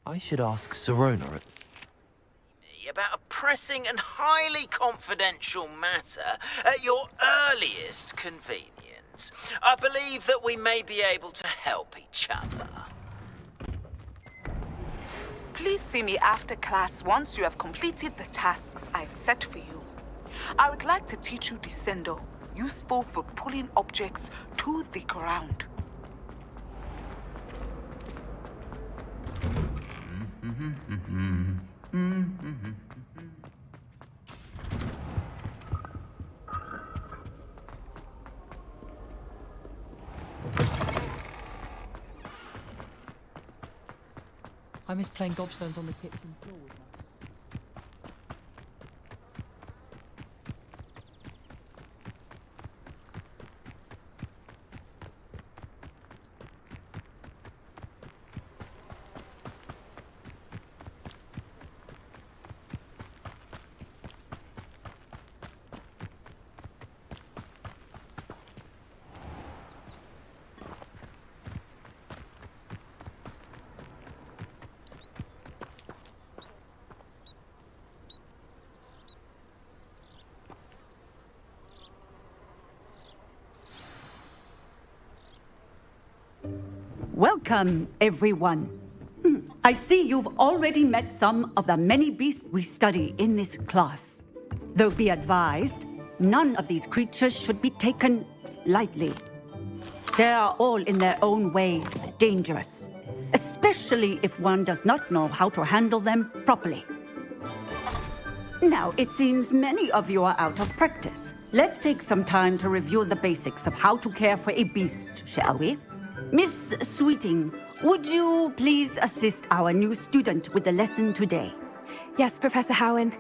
I should ask Serona. About a pressing and highly confidential matter at your earliest convenience. I believe that we may be able to help each other. Please see me after class once you have completed the tasks I've set for you. I would like to teach you Descendo, useful for pulling objects to the ground. I miss playing gobstones on the kitchen floor with my... Welcome, everyone. I see you've already met some of the many beasts we study in this class. Though be advised, none of these creatures should be taken lightly. They are all in their own way dangerous, especially if one does not know how to handle them properly. Now, it seems many of you are out of practice. Let's take some time to review the basics of how to care for a beast, shall we? Miss Sweeting, would you please assist our new student with the lesson today? Yes, Professor Howen.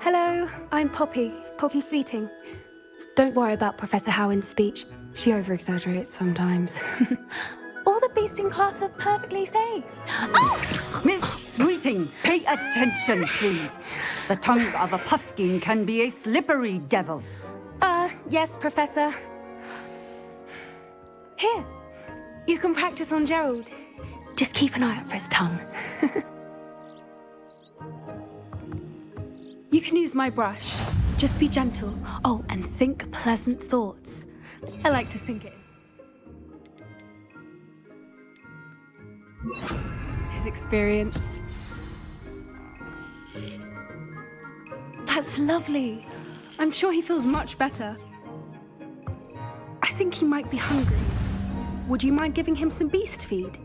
Hello, I'm Poppy Sweeting. Don't worry about Professor Howen's speech. She over-exaggerates sometimes. All the beasts in class are perfectly safe. Oh! Miss Sweeting, pay attention, please. The tongue of a puffskein can be a slippery devil. Yes, Professor. Here. You can practice on Gerald. Just keep an eye out for his tongue. You can use my brush. Just be gentle. Oh, and think pleasant thoughts. I like to think it. His experience. That's lovely. I'm sure he feels much better. I think he might be hungry. Would you mind giving him some beast feed?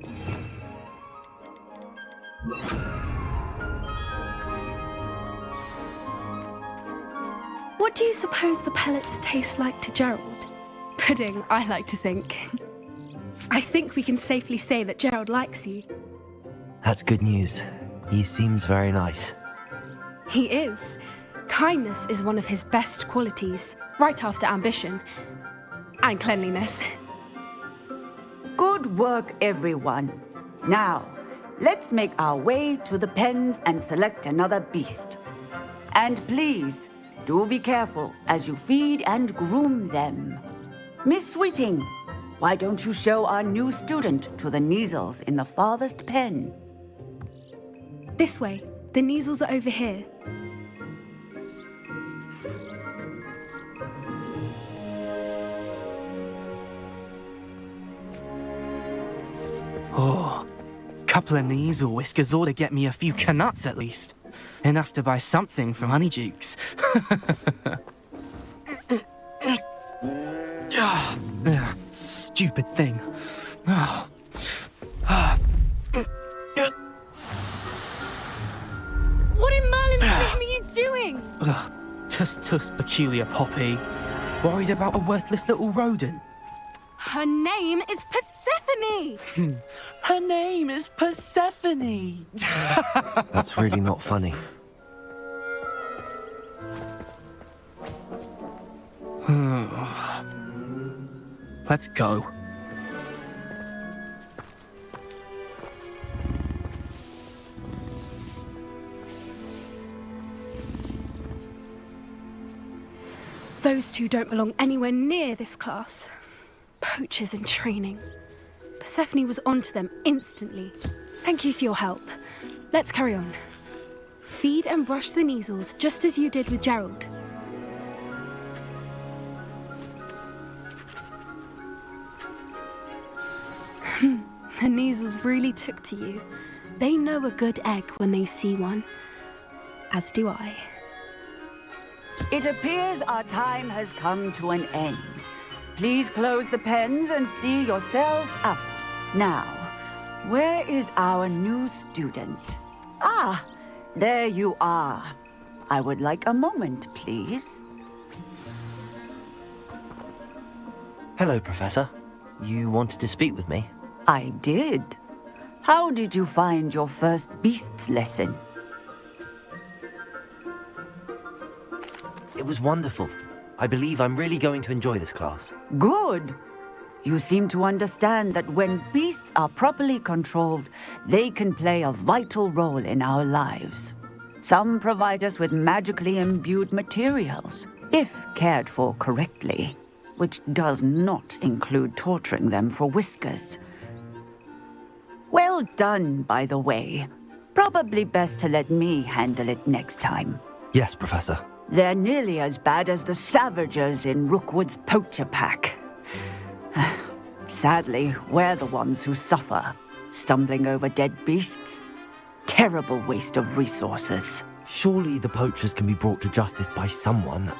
What do you suppose the pellets taste like to Gerald? Pudding, I like to think. I think we can safely say that Gerald likes you. That's good news. He seems very nice. He is. Kindness is one of his best qualities, right after ambition. And cleanliness. Good work, everyone. Now, let's make our way to the pens and select another beast. And please, do be careful as you feed and groom them. Miss Sweeting, why don't you show our new student to the Kneazles in the farthest pen? This way. The Kneazles are over here. Oh, couple of Kneazle whiskers ought to get me a few canuts at least. Enough to buy something from Honeydukes. Stupid thing. What in Merlin's name are you doing? Tuss peculiar Poppy. Worried about a worthless little rodent. Her name is Persephone! Her name is Persephone! That's really not funny. Let's go. Those two don't belong anywhere near this class. Poachers in training. Persephone was onto them instantly. Thank you for your help. Let's carry on. Feed and brush the Neasels just as you did with Gerald. The Neasels really took to you. They know a good egg when they see one. As do I. It appears our time has come to an end. Please close the pens and see yourselves out. Now, where is our new student? Ah, there you are. I would like a moment, please. Hello, Professor. You wanted to speak with me? I did. How did you find your first beasts lesson? It was wonderful. I believe I'm really going to enjoy this class. Good. You seem to understand that when beasts are properly controlled, they can play a vital role in our lives. Some provide us with magically imbued materials, if cared for correctly, which does not include torturing them for whiskers. Well done, by the way. Probably best to let me handle it next time. Yes, Professor. They're nearly as bad as the Savagers in Rookwood's poacher pack. Sadly, we're the ones who suffer, stumbling over dead beasts. Terrible waste of resources. Surely the poachers can be brought to justice by someone.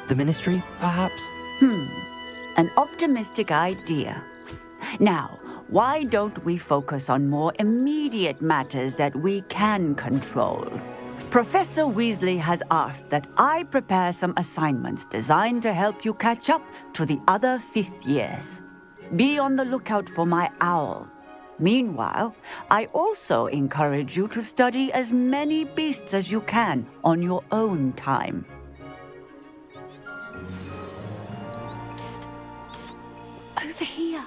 The Ministry, perhaps? An optimistic idea. Now, why don't we focus on more immediate matters that we can control? Professor Weasley has asked that I prepare some assignments designed to help you catch up to the other fifth years. Be on the lookout for my owl. Meanwhile, I also encourage you to study as many beasts as you can on your own time. Psst, psst. Over here.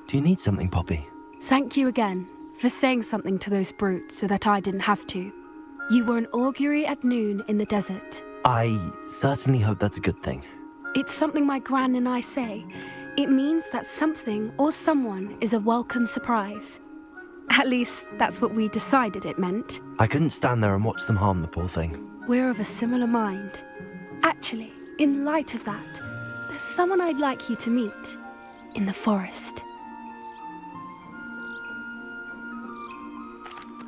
Do you need something, Poppy? Thank you again for saying something to those brutes so that I didn't have to. You were an augury at noon in the desert. I certainly hope that's a good thing. It's something my gran and I say. It means that something or someone is a welcome surprise. At least, that's what we decided it meant. I couldn't stand there and watch them harm the poor thing. We're of a similar mind. Actually, in light of that, there's someone I'd like you to meet. In the forest.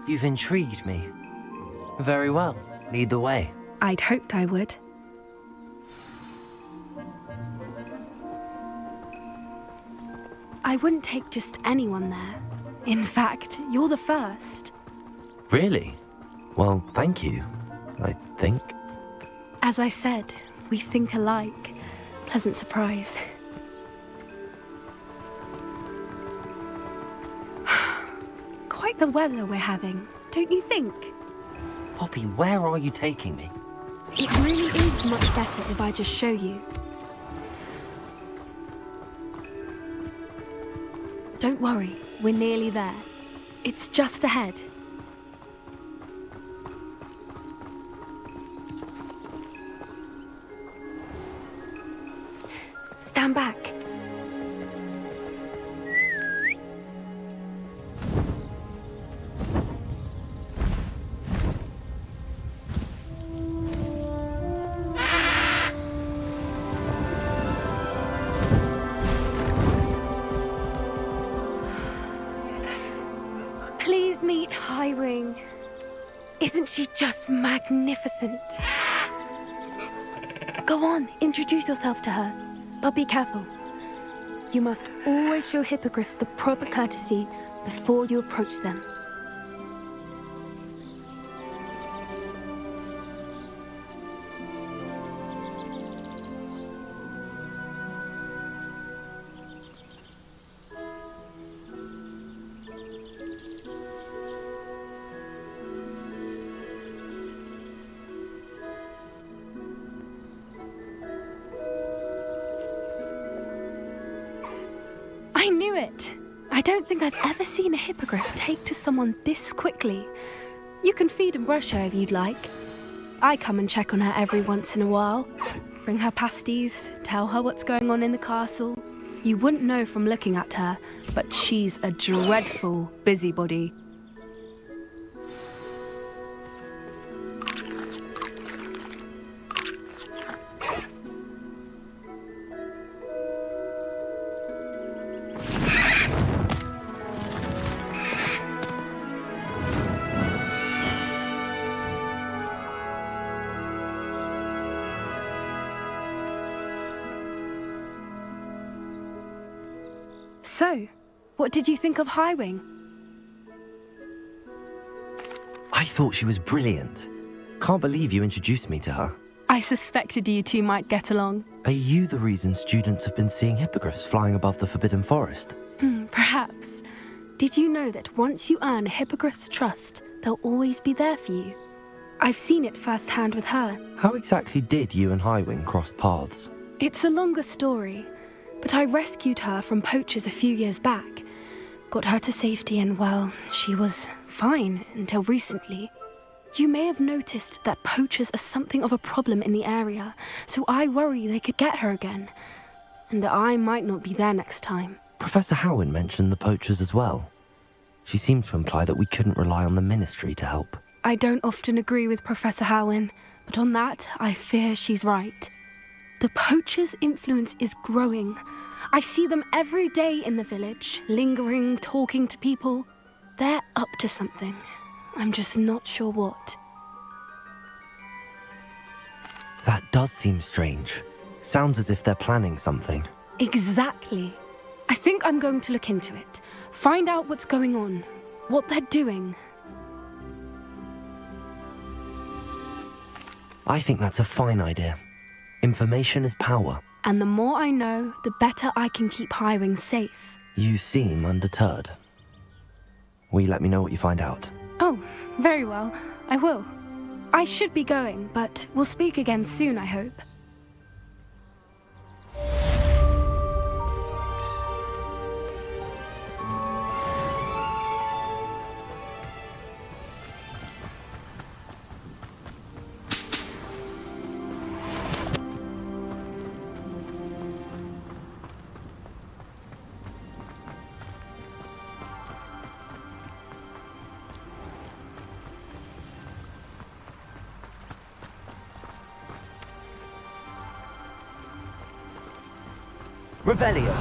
You've intrigued me. Very well. Lead the way. I'd hoped I would. I wouldn't take just anyone there. In fact, you're the first. Really? Well, thank you, I think. As I said, we think alike. Pleasant surprise. Quite the weather we're having, don't you think? Poppy, where are you taking me? It really is much better if I just show you. Don't worry, we're nearly there. It's just ahead. Stand back. Please meet Highwing. Isn't she just magnificent? Go on, introduce yourself to her. But be careful. You must always show hippogriffs the proper courtesy before you approach them. I knew it! I don't think I've ever seen a hippogriff take to someone this quickly. You can feed and brush her if you'd like. I come and check on her every once in a while. Bring her pasties, tell her what's going on in the castle. You wouldn't know from looking at her, but she's a dreadful busybody. So, what did you think of Highwing? I thought she was brilliant. Can't believe you introduced me to her. I suspected you two might get along. Are you the reason students have been seeing hippogriffs flying above the Forbidden Forest? Perhaps. Did you know that once you earn a hippogriff's trust, they'll always be there for you? I've seen it firsthand with her. How exactly did you and Highwing cross paths? It's a longer story, but I rescued her from poachers a few years back. Got her to safety and, well, she was fine until recently. You may have noticed that poachers are something of a problem in the area, so I worry they could get her again. And I might not be there next time. Professor Howin mentioned the poachers as well. She seemed to imply that we couldn't rely on the Ministry to help. I don't often agree with Professor Howin, but on that, I fear she's right. The poachers' influence is growing. I see them every day in the village, lingering, talking to people. They're up to something. I'm just not sure what. That does seem strange. Sounds as if they're planning something. Exactly. I think I'm going to look into it. Find out what's going on, what they're doing. I think that's a fine idea. Information is power. And the more I know, the better I can keep Highwing safe. You seem undeterred. Will you let me know what you find out? Oh, very well. I will. I should be going, but we'll speak again soon, I hope. Revelio!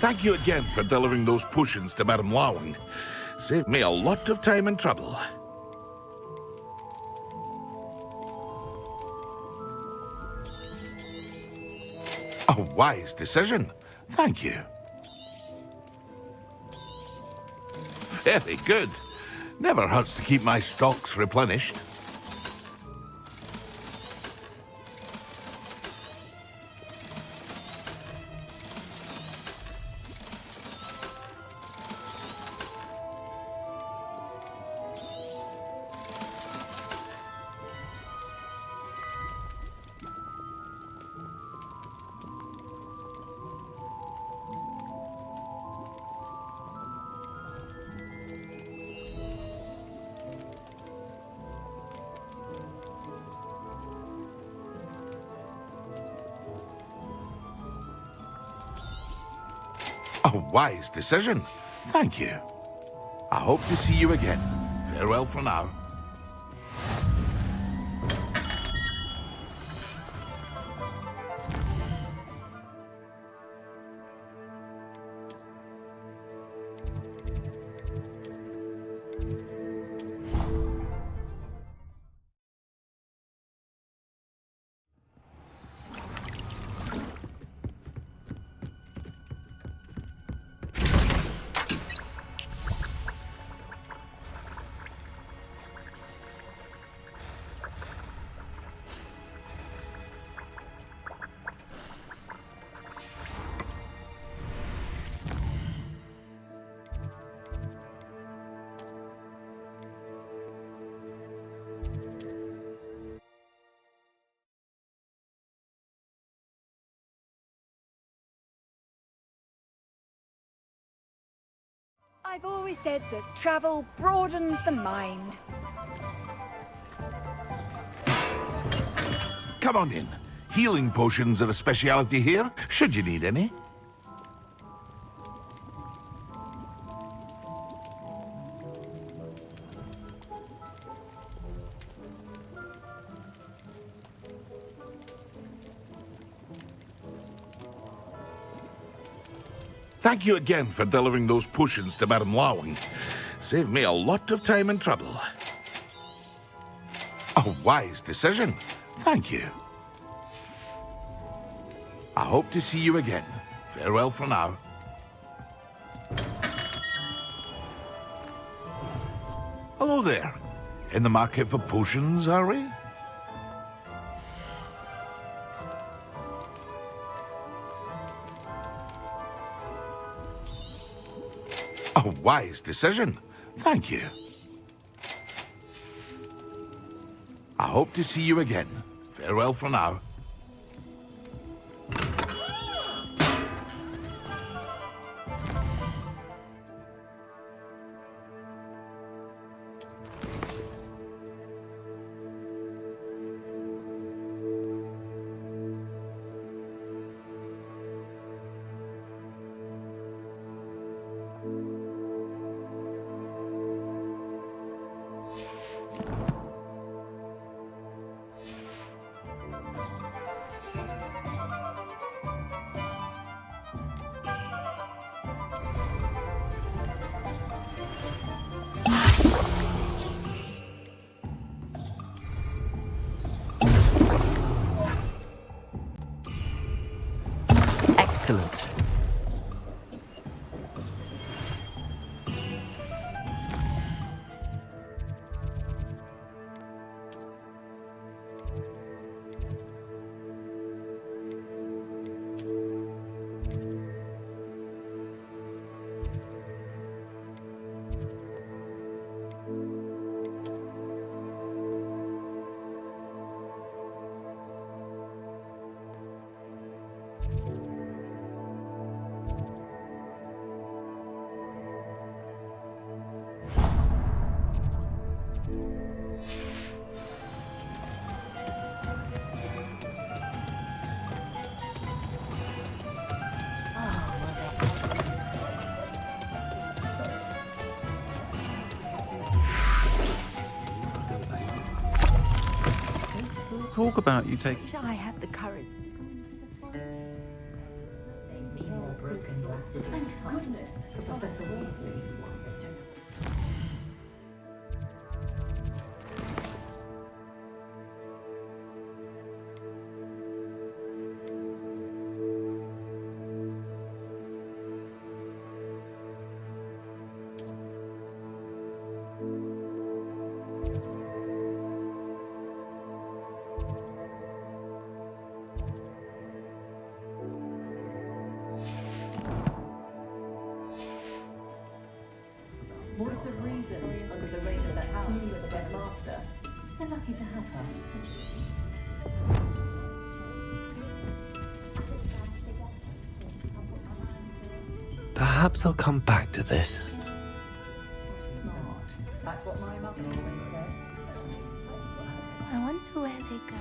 Thank you again for delivering those potions to Madame Lawing. Saved me a lot of time and trouble. A wise decision. Thank you. Very good. Never hurts to keep my stocks replenished. A wise decision. Thank you. I hope to see you again. Farewell for now. I've always said that travel broadens the mind. Come on in. Healing potions are a speciality here, should you need any. Thank you again for delivering those potions to Madame Lawing. Saved me a lot of time and trouble. A wise decision. Thank you. I hope to see you again. Farewell for now. Hello there. In the market for potions, are we? A wise decision. Thank you. I hope to see you again. Farewell for now. Excellent. Talk about you take. I had the courage. Thank goodness for Professor Weasley. Voice of reason under the reign of the house as headmaster. They're lucky to have her. Perhaps I'll come back to this. Smart. That's what my mother always said. I wonder where they go.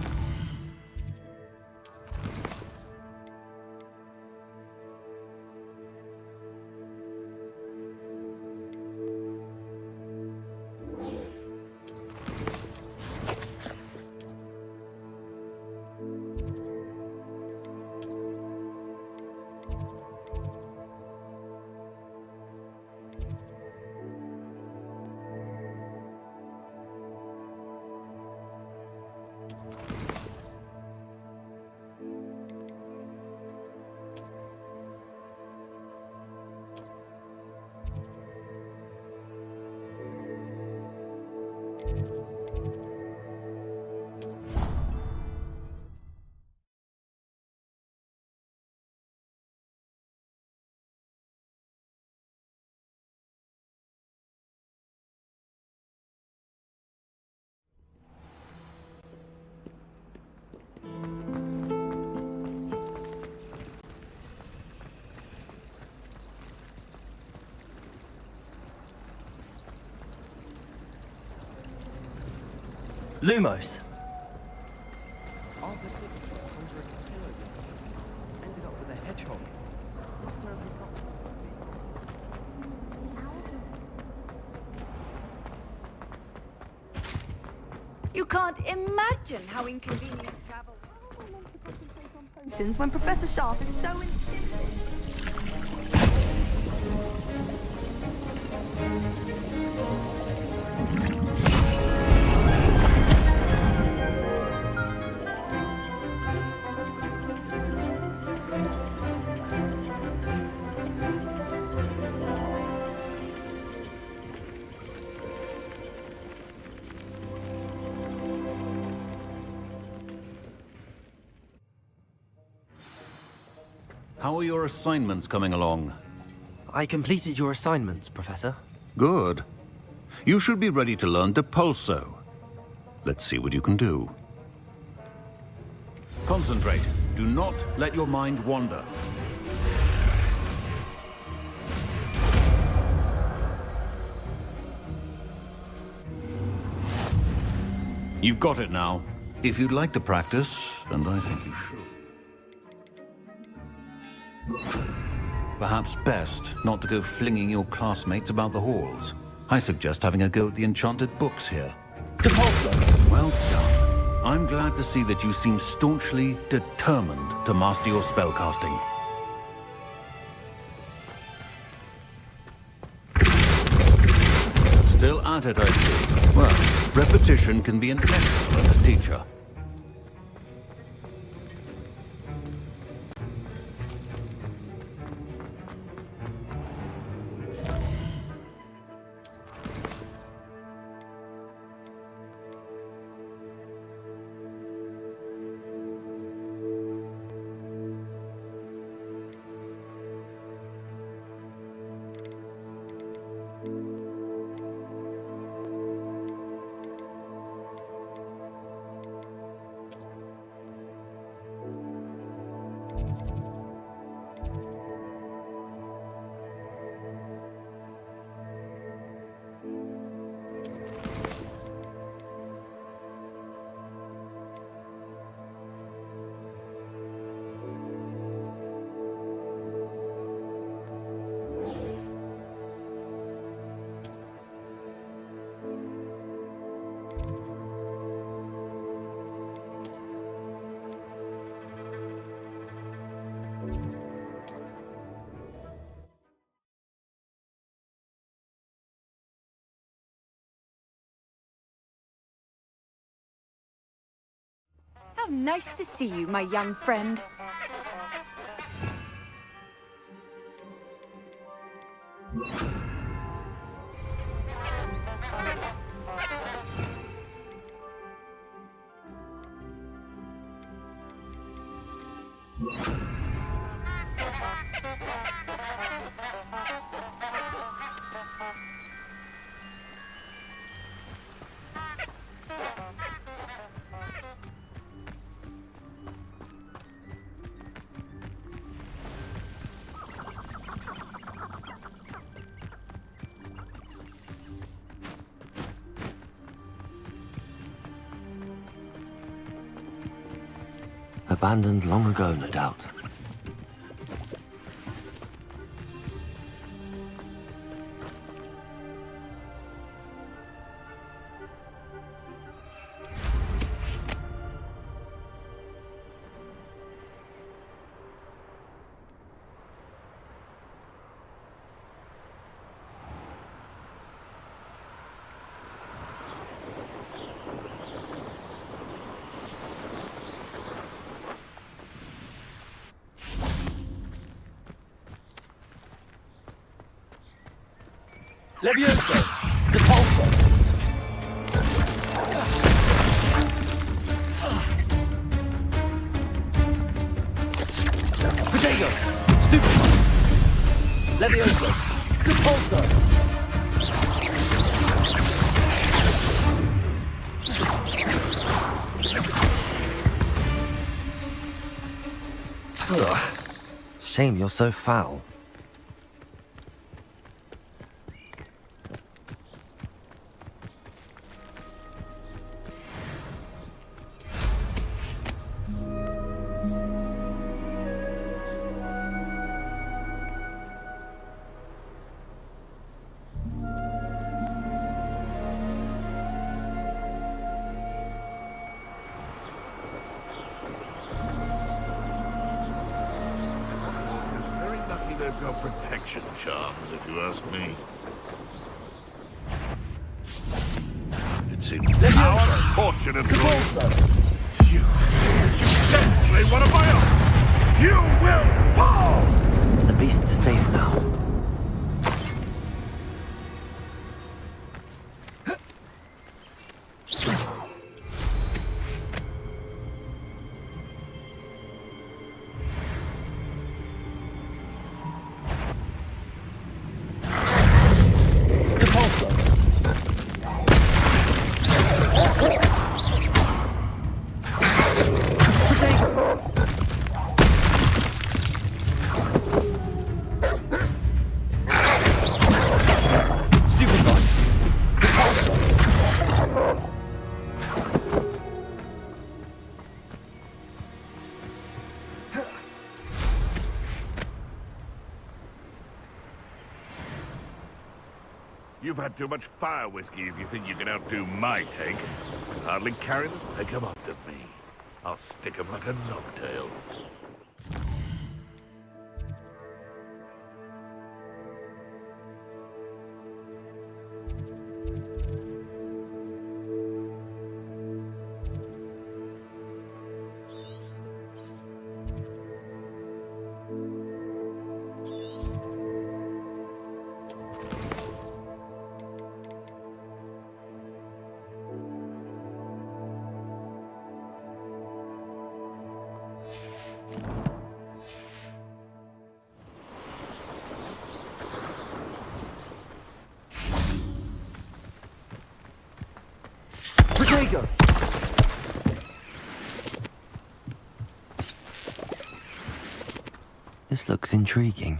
Lumos. Ended up with a hedgehog. You can't imagine how inconvenient travel. When Professor Sharp is so insistent. How are your assignments coming along? I completed your assignments, Professor. Good. You should be ready to learn Depulso. Let's see what you can do. Concentrate. Do not let your mind wander. You've got it now. If you'd like to practice, and I think you should. Perhaps best not to go flinging your classmates about the halls. I suggest having a go at the enchanted books here. Depulso! Well done. I'm glad to see that you seem staunchly determined to master your spellcasting. Still at it, I see. Well, repetition can be an excellent teacher. How nice to see you, my young friend. Abandoned long ago, no doubt. Levioso! Depulso! Protego! Stupefy! Levioso! Depulso! Shame you're so foul. They've got protection charms, if you ask me. It seems our fortune of you senseless one of my own! You will fall! The beasts are safe now. You've had too much fire whiskey if you think you can outdo my take. Hardly carry the stick 'em up to me. I'll stick 'em like a knocktail. Protego! This looks intriguing.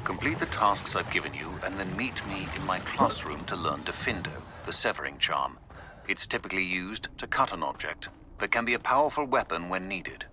Complete the tasks I've given you, and then meet me in my classroom to learn Defindo, the severing charm. It's typically used to cut an object, but can be a powerful weapon when needed.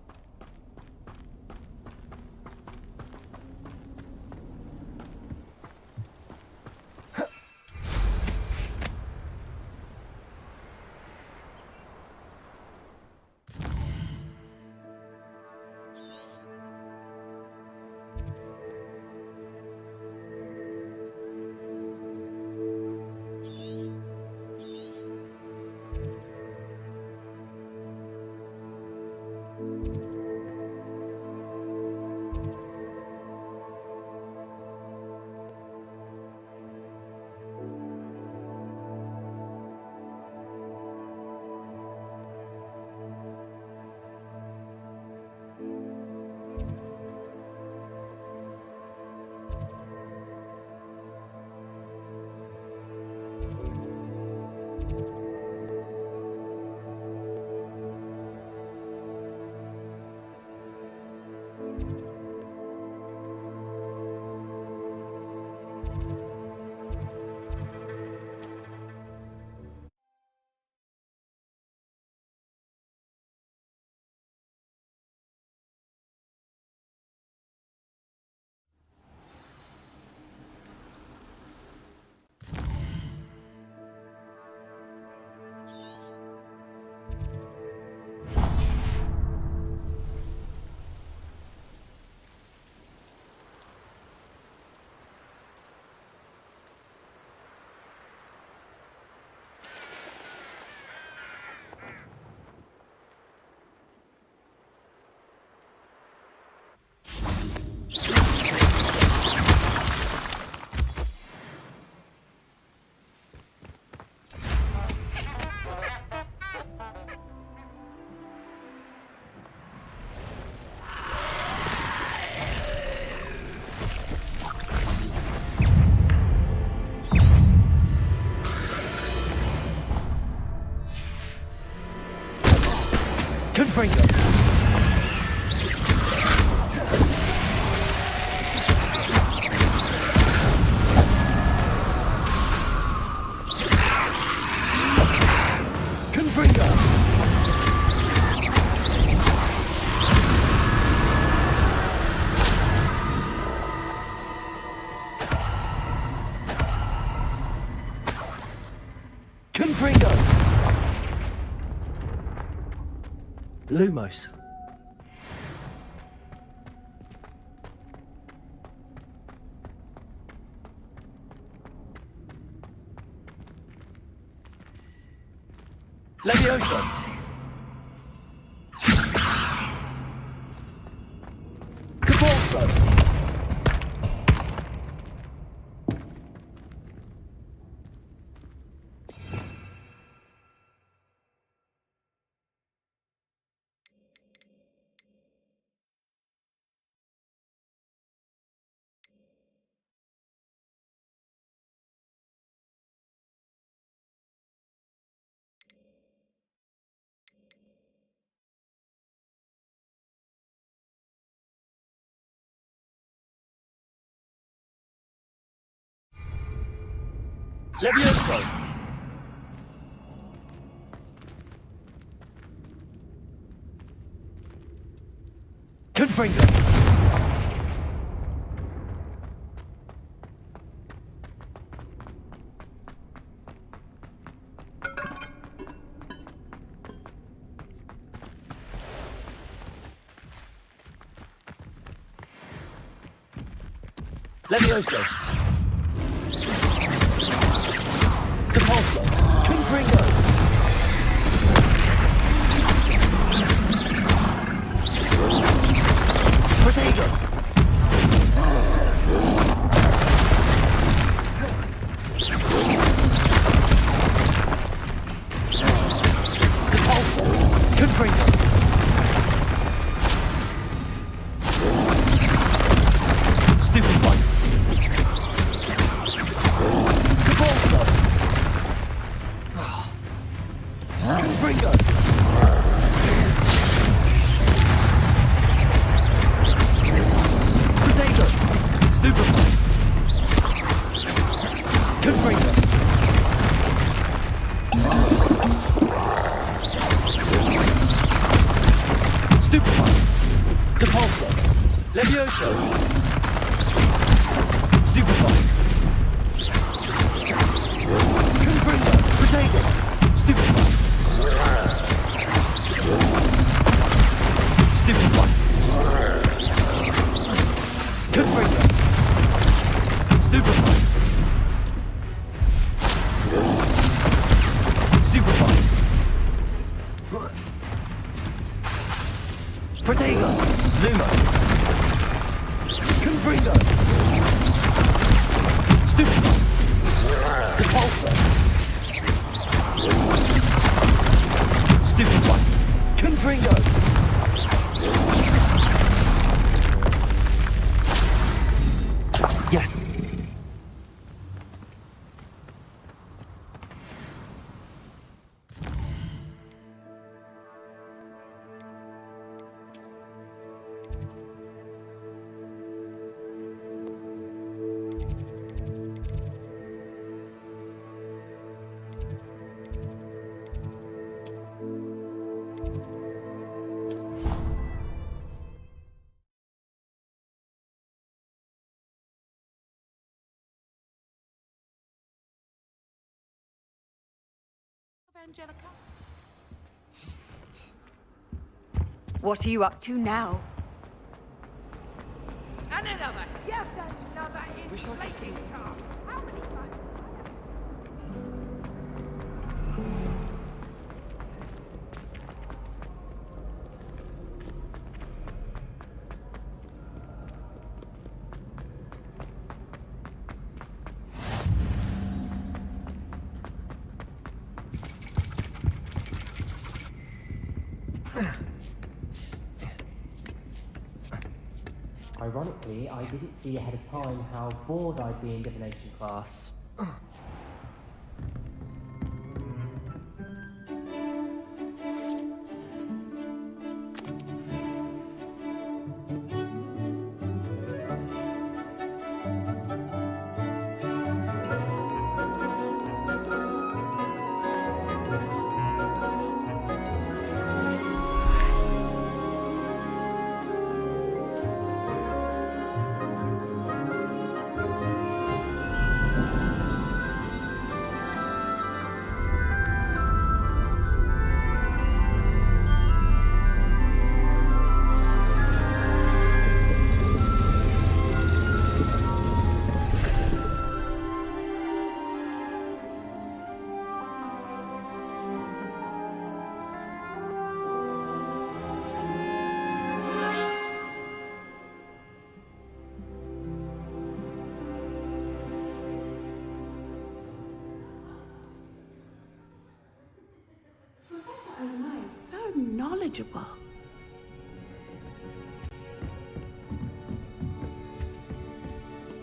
Confringo! Lumos. Levioso. Capolso. Levioso. Confringo. Levioso. Capolso. Confringo. Protego. Capolso. Confringo. Stupid one. Capolso. Confringo. Convulso! Stupefy! Confringo! Potato! Stupefy! Stupefy! Confringo! Stupefy! Stupefy! Protego! Lumos! Confringo! Stupefy! Repulsor! Stupefy! Confringo! Yes. Angelica? What are you up to now? And another. Yes, another inflating car. How many times? Ironically, I didn't see ahead of time how bored I'd be in divination class. So knowledgeable.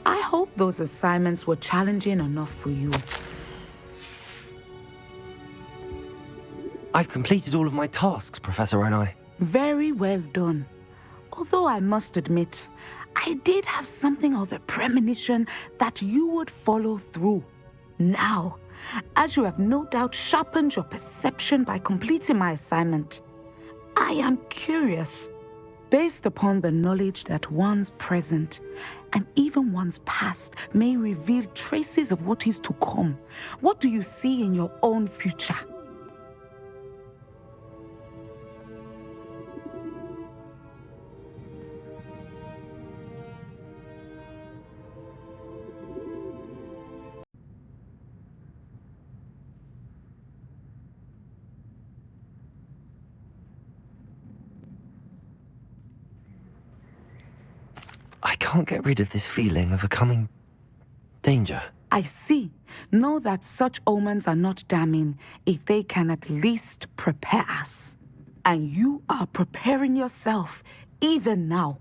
I hope those assignments were challenging enough for you. I've completed all of my tasks, Professor Onai. Very well done. Although I must admit, I did have something of a premonition that you would follow through. Now, as you have no doubt sharpened your perception by completing my assignment, I am curious, based upon the knowledge that one's present and even one's past may reveal traces of what is to come. What do you see in your own future? I can't get rid of this feeling of a coming danger. I see. Know that such omens are not damning if they can at least prepare us. And you are preparing yourself even now.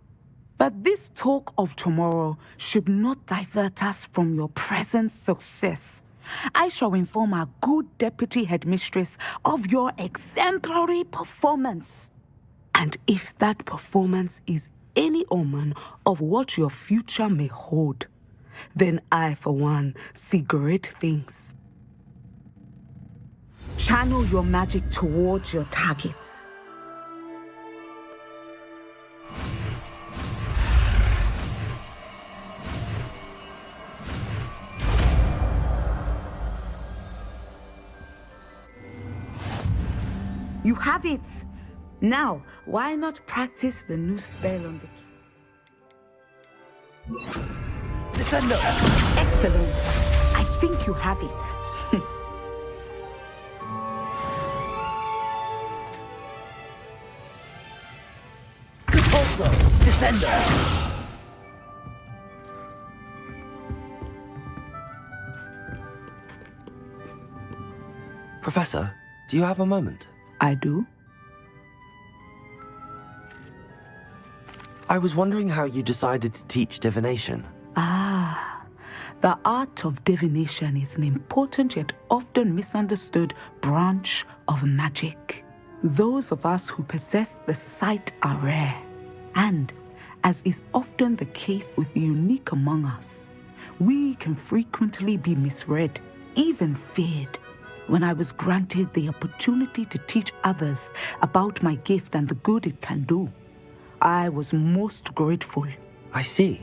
But this talk of tomorrow should not divert us from your present success. I shall inform our good deputy headmistress of your exemplary performance. And if that performance is any omen of what your future may hold, then I, for one, see great things. Channel your magic towards your target. You have it! Now, why not practice the new spell on the... Descendo! Excellent! I think you have it. Repulso! Descendo! Professor, do you have a moment? I do? I was wondering how you decided to teach divination. The art of divination is an important yet often misunderstood branch of magic. Those of us who possess the sight are rare, and, as is often the case with the unique among us, we can frequently be misread, even feared. When I was granted the opportunity to teach others about my gift and the good it can do, I was most grateful. I see.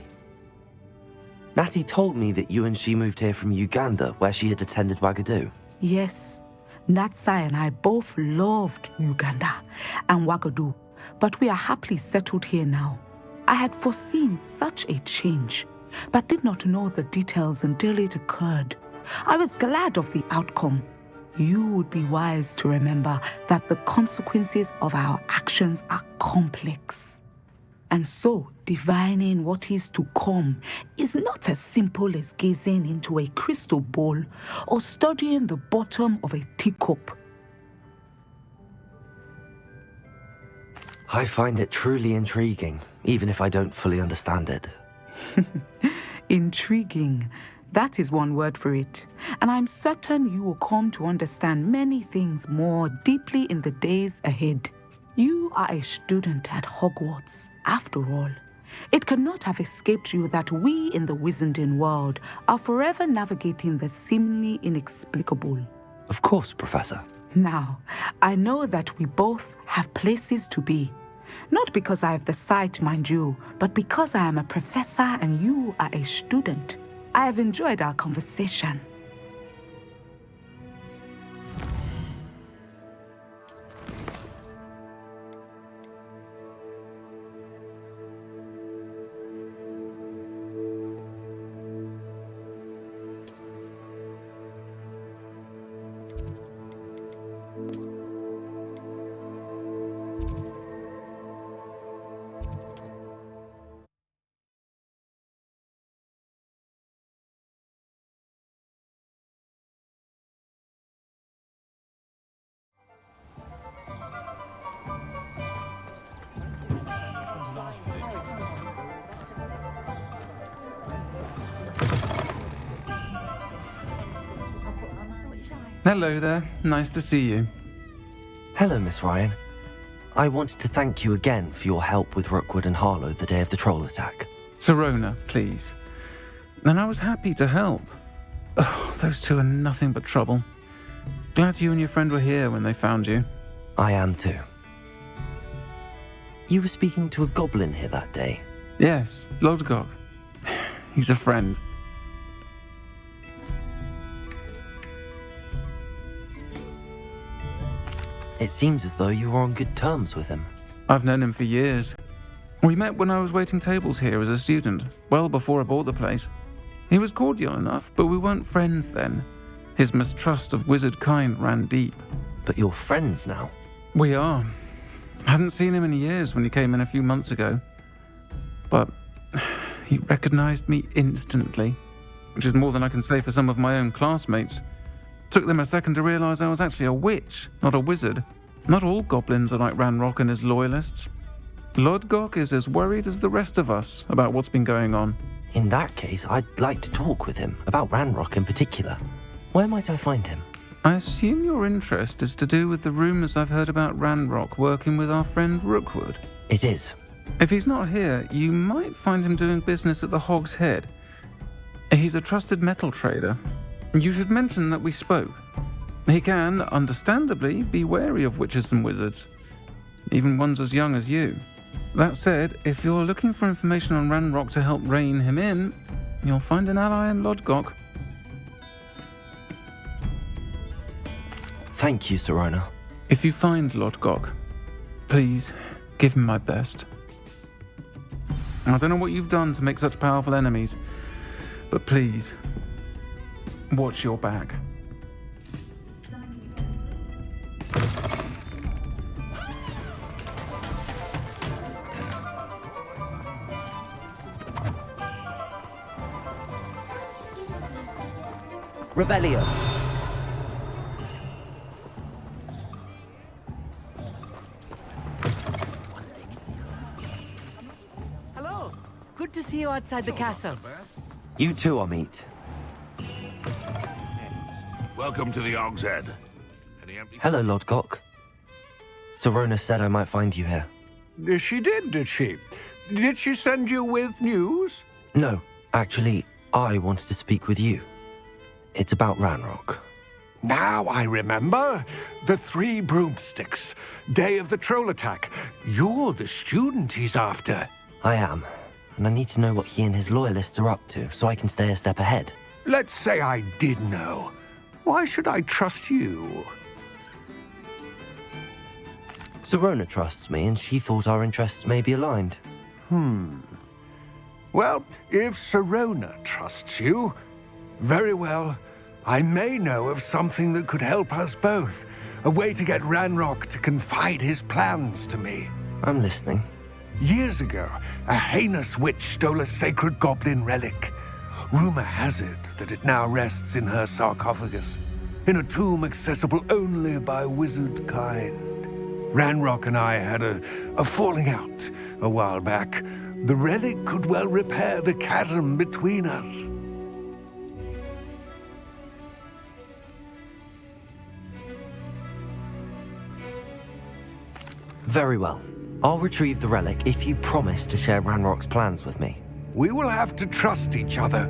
Natty told me that you and she moved here from Uganda, where she had attended Wagadu. Yes, Natsai and I both loved Uganda and Wagadu, but we are happily settled here now. I had foreseen such a change, but did not know the details until it occurred. I was glad of the outcome. You would be wise to remember that the consequences of our actions are complex. And so, divining what is to come is not as simple as gazing into a crystal ball or studying the bottom of a teacup. I find it truly intriguing, even if I don't fully understand it. Intriguing. That is one word for it. And I'm certain you will come to understand many things more deeply in the days ahead. You are a student at Hogwarts, after all. It cannot have escaped you that we in the wizarding world are forever navigating the seemingly inexplicable. Of course, Professor. Now, I know that we both have places to be. Not because I have the sight, mind you, but because I am a professor and you are a student. I have enjoyed our conversation. Hello there. Nice to see you. Hello, Miss Ryan. I wanted to thank you again for your help with Rookwood and Harlow the day of the troll attack. Sirona, please. And I was happy to help. Oh, those two are nothing but trouble. Glad you and your friend were here when they found you. I am too. You were speaking to a goblin here that day. Yes, Lodgok. He's a friend. It seems as though you were on good terms with him. I've known him for years. We met when I was waiting tables here as a student, well before I bought the place. He was cordial enough, but we weren't friends then. His mistrust of wizard kind ran deep. But you're friends now? We are. Hadn't seen him in years when he came in a few months ago. But he recognized me instantly, which is more than I can say for some of my own classmates. Took them a second to realize I was actually a witch, not a wizard. Not all goblins are like Ranrock and his loyalists. Lodgok is as worried as the rest of us about what's been going on. In that case, I'd like to talk with him, about Ranrock in particular. Where might I find him? I assume your interest is to do with the rumors I've heard about Ranrock working with our friend Rookwood. It is. If he's not here, you might find him doing business at the Hog's Head. He's a trusted metal trader. You should mention that we spoke. He can, understandably, be wary of witches and wizards, even ones as young as you. That said, if you're looking for information on Ranrock to help rein him in, you'll find an ally in Lodgok. Thank you, Sirona. If you find Lord Gok, please give him my best. I don't know what you've done to make such powerful enemies, but please, watch your back. Revelio. Hello. Good to see you outside the castle. You too, Amit. Welcome to the Og's Head. Any empty... Hello, Lord Gok. Serona said I might find you here. She did she? Did she send you with news? No, actually, I wanted to speak with you. It's about Ranrock. Now I remember. The 3 broomsticks. Day of the troll attack. You're the student he's after. I am, and I need to know what he and his loyalists are up to so I can stay a step ahead. Let's say I did know. Why should I trust you? Serona trusts me, and she thought our interests may be aligned. Well, if Serona trusts you, very well. I may know of something that could help us both. A way to get Ranrock to confide his plans to me. I'm listening. Years ago, a heinous witch stole a sacred goblin relic. Rumor has it that it now rests in her sarcophagus, in a tomb accessible only by wizard kind. Ranrock and I had a falling out a while back. The relic could well repair the chasm between us. Very well. I'll retrieve the relic if you promise to share Ranrock's plans with me. We will have to trust each other.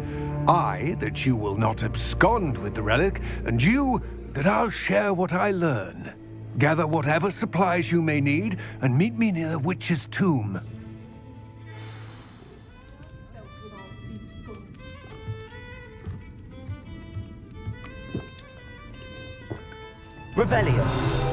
I, that you will not abscond with the relic, and you, that I'll share what I learn. Gather whatever supplies you may need, and meet me near the witch's tomb. Revelio.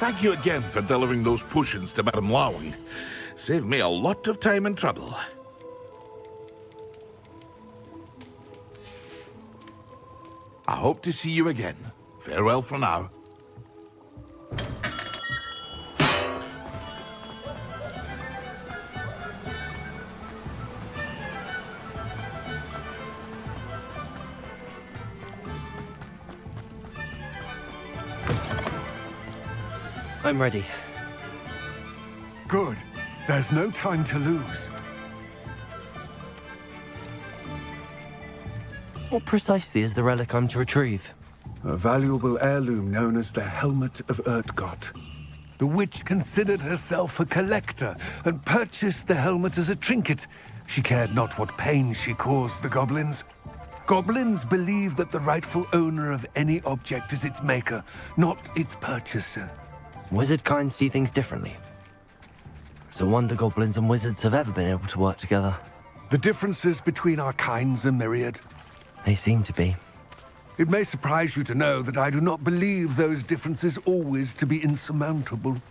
Thank you again for delivering those potions to Madame Lawing. Saved me a lot of time and trouble. I hope to see you again. Farewell for now. I'm ready. Good. There's no time to lose. What precisely is the relic I'm to retrieve? A valuable heirloom known as the Helmet of Urtgot. The witch considered herself a collector and purchased the helmet as a trinket. She cared not what pain she caused the goblins. Goblins believe that the rightful owner of any object is its maker, not its purchaser. Wizard kind see things differently. It's a wonder goblins and wizards have ever been able to work together. The differences between our kinds are myriad. They seem to be. It may surprise you to know that I do not believe those differences always to be insurmountable.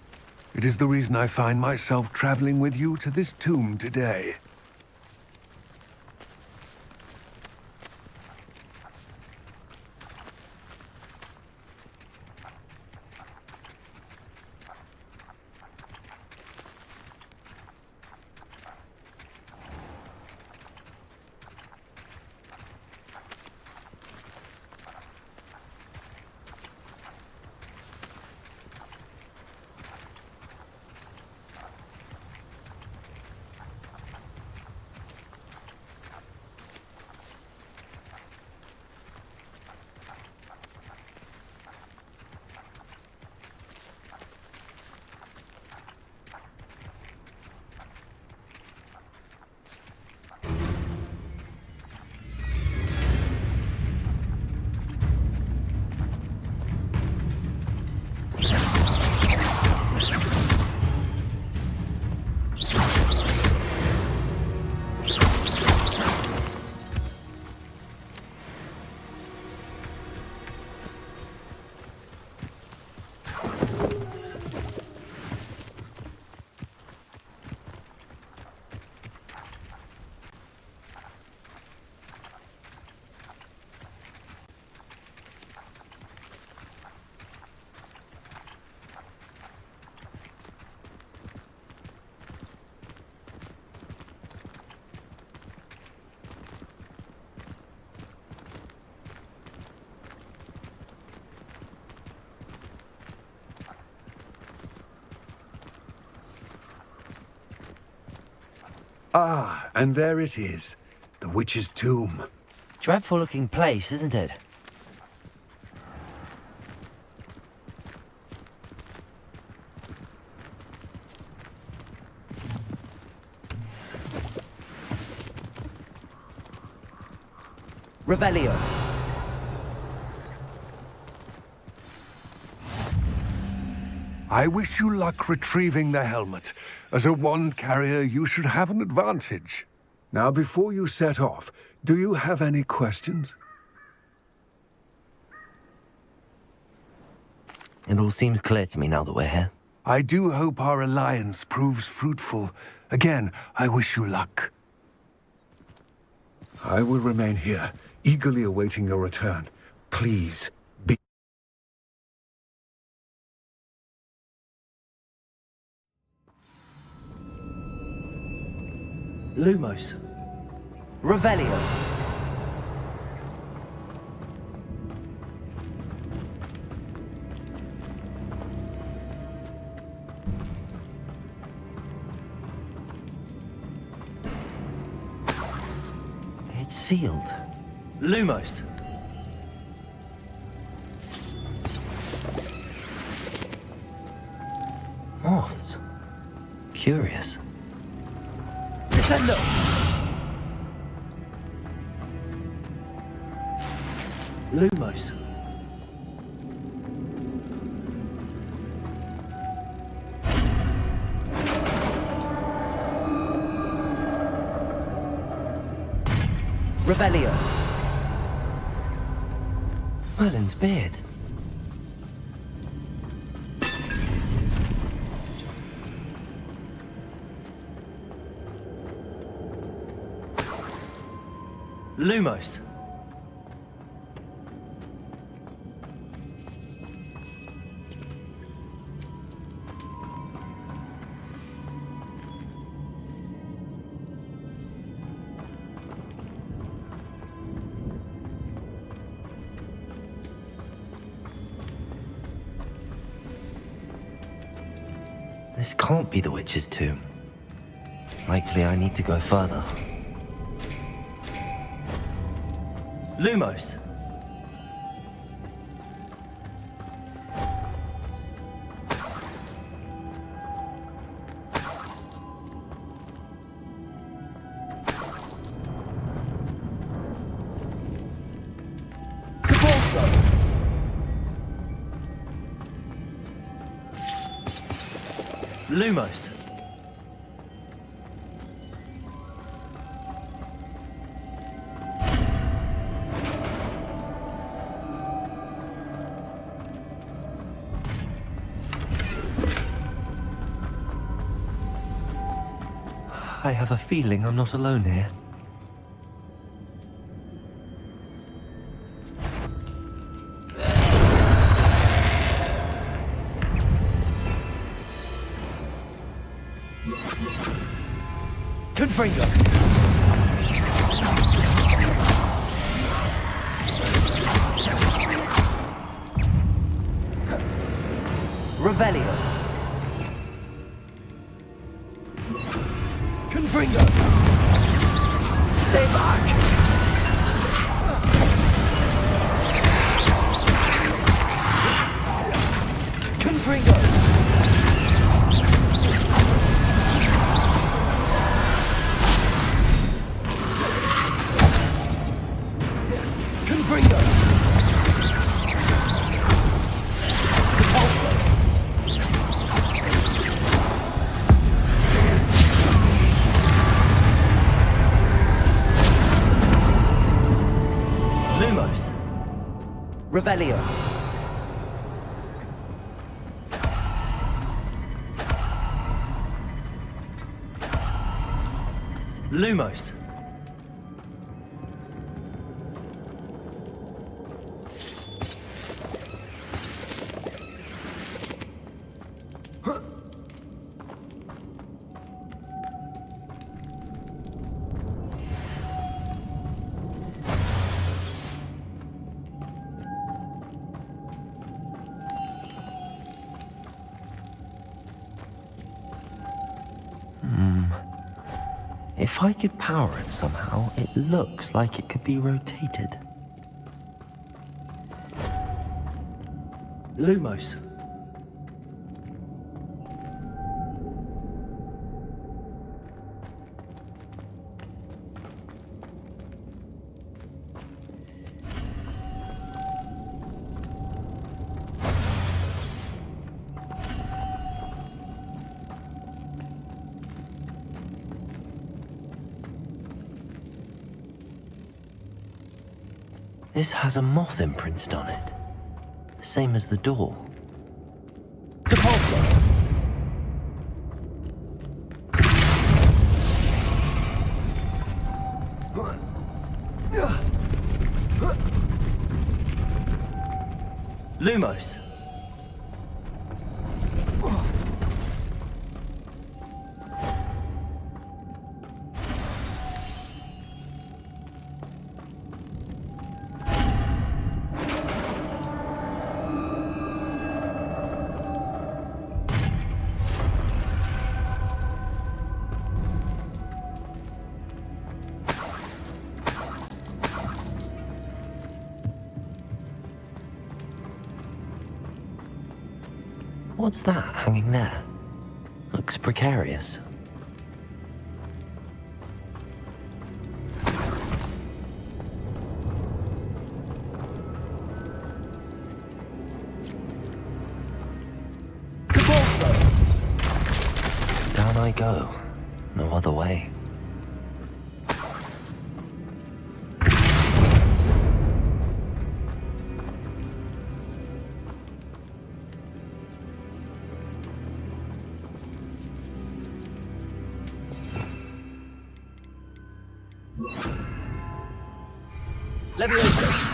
It is the reason I find myself traveling with you to this tomb today. Ah, and there it is. The witch's tomb. Dreadful looking place, isn't it? Revelio. I wish you luck retrieving the helmet. As a wand carrier, you should have an advantage. Now, before you set off, do you have any questions? It all seems clear to me now that we're here. I do hope our alliance proves fruitful. Again, I wish you luck. I will remain here, eagerly awaiting your return. Please, be... Lumos. Revelio. It's sealed. Lumos. Moths. Curious. Descendo! Lumos. Revelio. Merlin's beard. Lumos. This can't be the witch's tomb. Likely I need to go further. Lumos. Lumos. I have a feeling I'm not alone here. Confringo! Revelio! Confringo! Stay back! Confringo! Confringo! Repulsor! Lumos! Revelio! Lumos! If I could power it somehow, it looks like it could be rotated. Lumos. This has a moth imprinted on it. Same as the door. Depulsor! Lumos! What's that hanging there? Looks precarious. Down I go. No other way. Leviosa!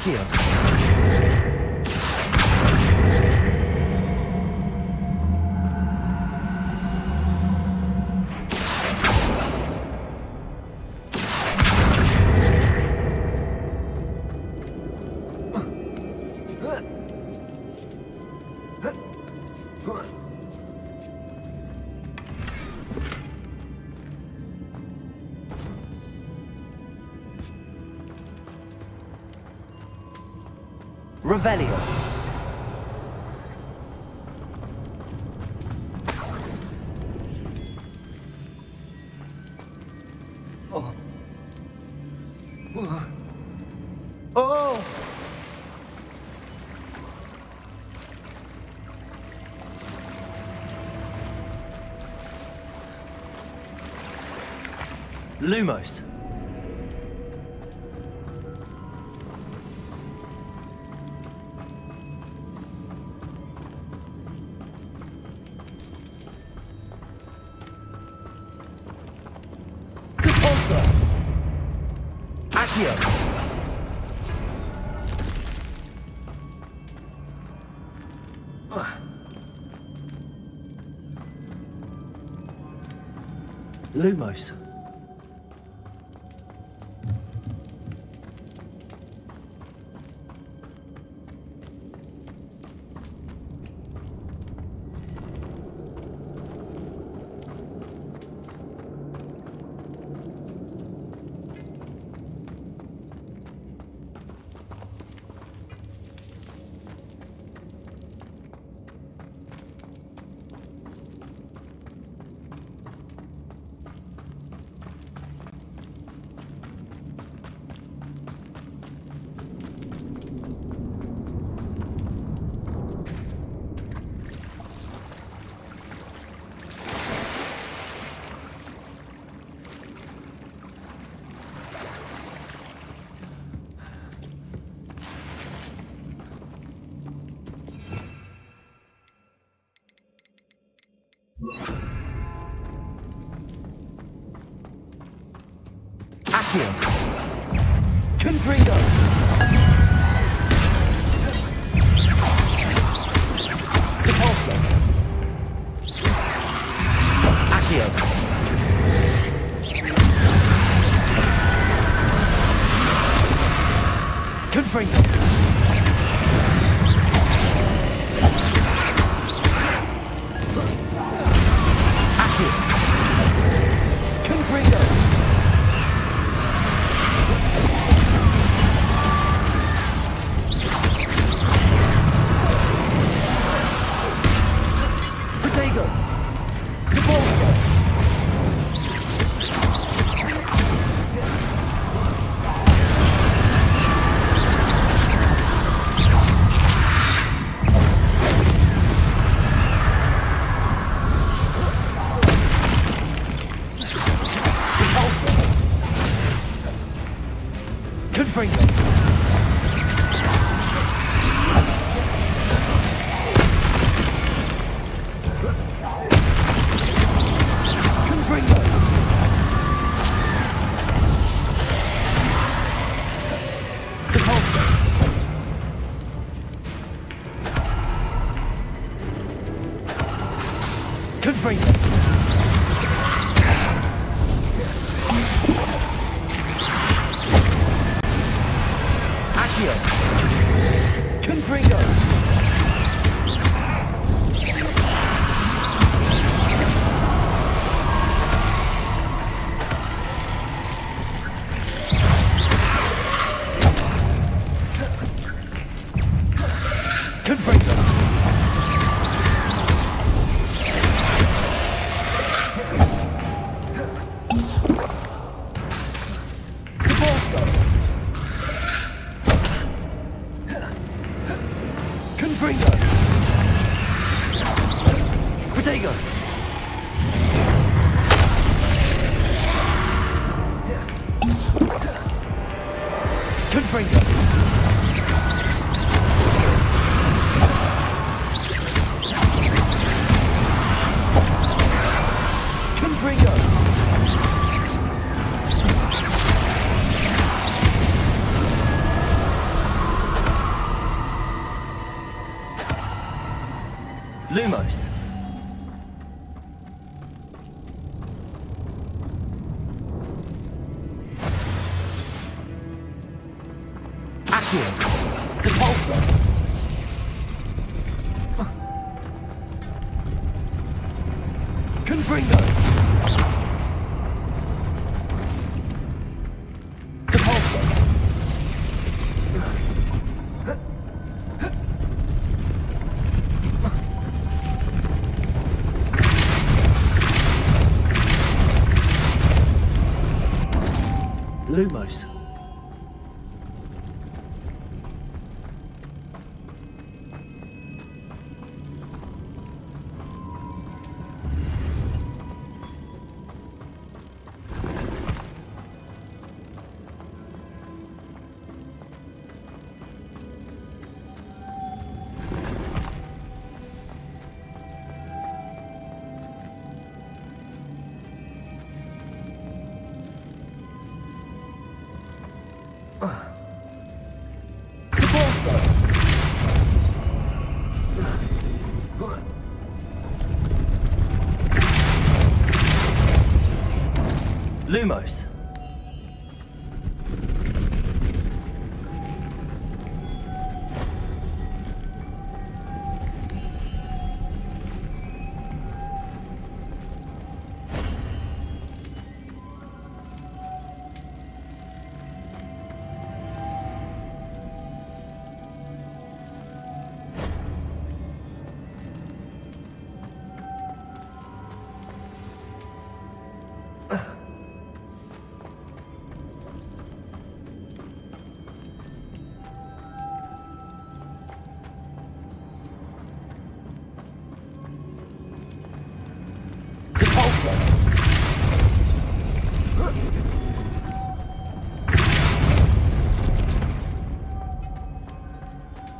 Zaqiell! Revelio. Oh. Oh. Lumos. Lumos. Confringo! Repulsor! Accio! Confringo! Accio! Confringo! Lumos. Accio. Repulsor. Confringo. Repulsor. Lumos. Lumos.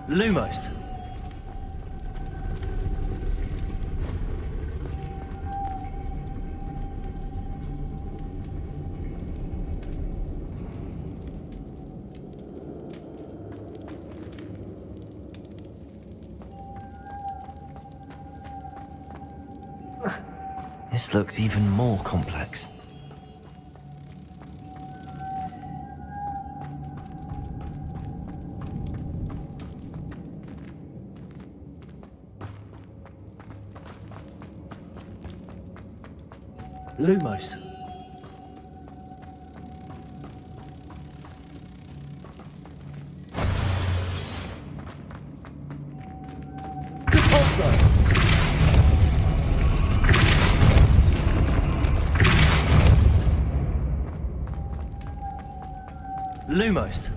Lumos. This looks even more complex. Lumos. Lumos.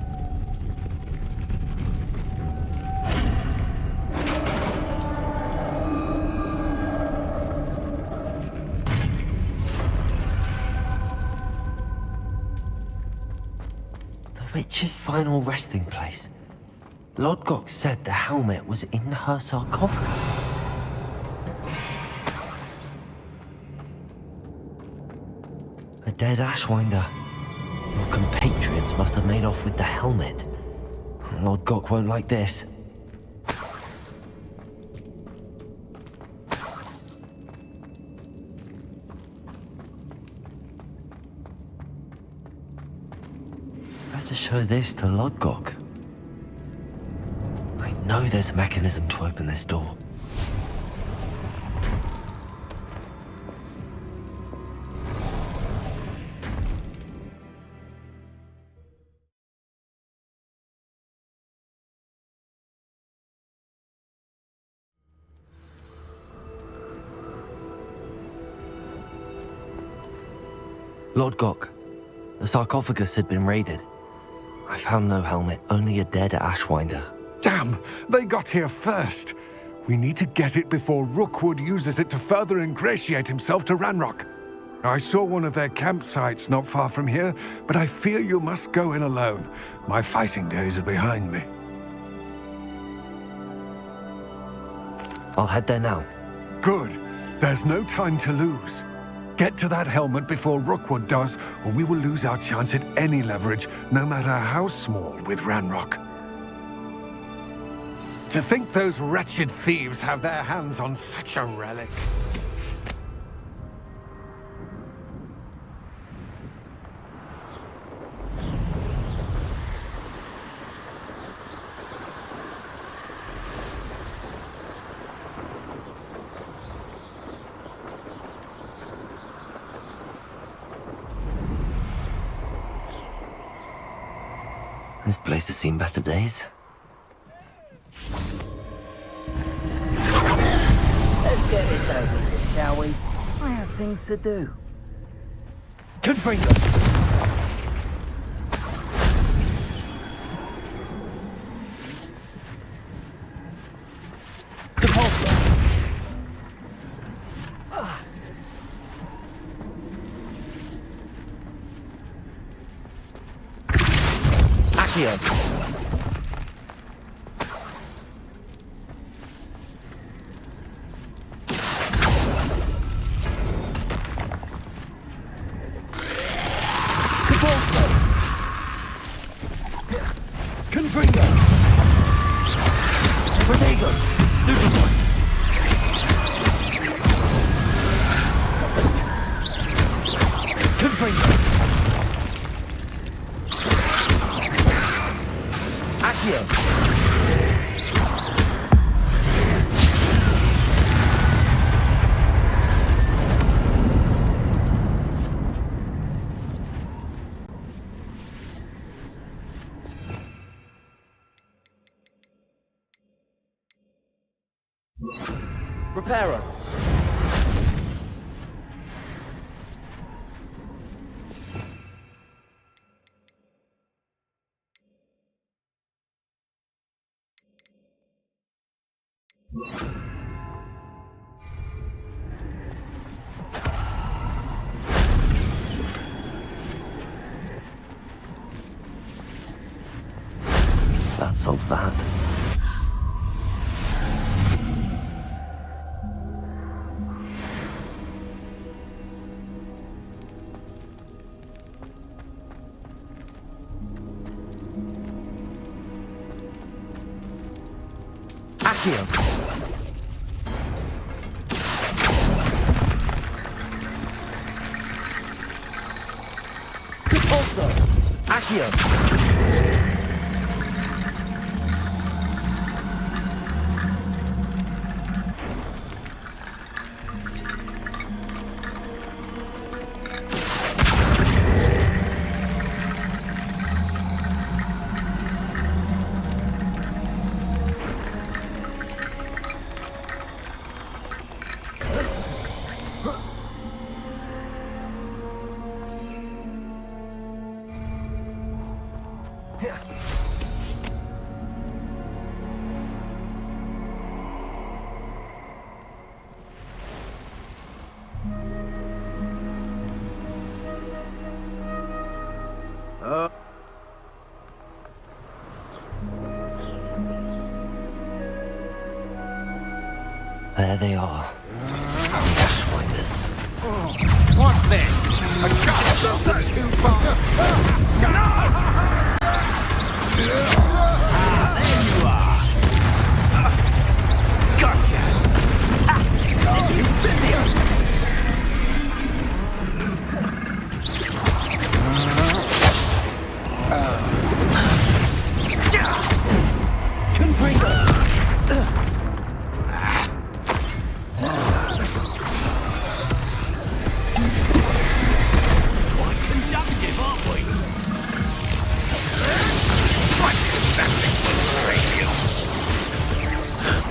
The witch's final resting place. Lodgok said the helmet was in her sarcophagus. A dead Ashwinder. Your compatriots must have made off with the helmet. Lord Gok won't like this. Better show this to Lord Gok. I know there's a mechanism to open this door. Lord Gok, the sarcophagus had been raided. I found no helmet, only a dead Ashwinder. Damn! They got here first. We need to get it before Rookwood uses it to further ingratiate himself to Ranrock. I saw one of their campsites not far from here, but I fear you must go in alone. My fighting days are behind me. I'll head there now. Good. There's no time to lose. Get to that helmet before Rookwood does, or we will lose our chance at any leverage, no matter how small, with Ranrock. To think those wretched thieves have their hands on such a relic. This place has seen better days. Let's get this over with, shall we? I have things to do. Confringo! Zaqiell. Confringo! Protego! Stupid! Confringo! Repairer. That solves that. Zaqiell. Also, Zaqiell. There they are. The Ashwinders. What's this? A shot not too far. There you are. Gotcha. Incendio.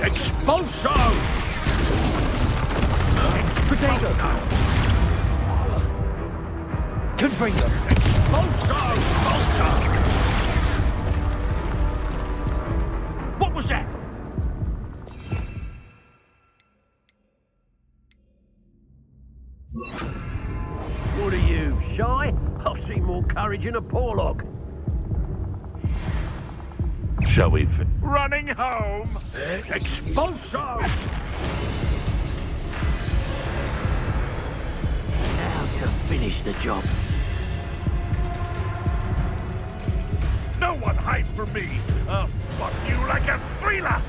Expulso! Potato! Confringo! Expulso! What was that? What are you, shy? I've seen more courage in a Porlock. Shall we running home? Expulso! Now to finish the job. No one hide from me! I'll spot you like a streeler!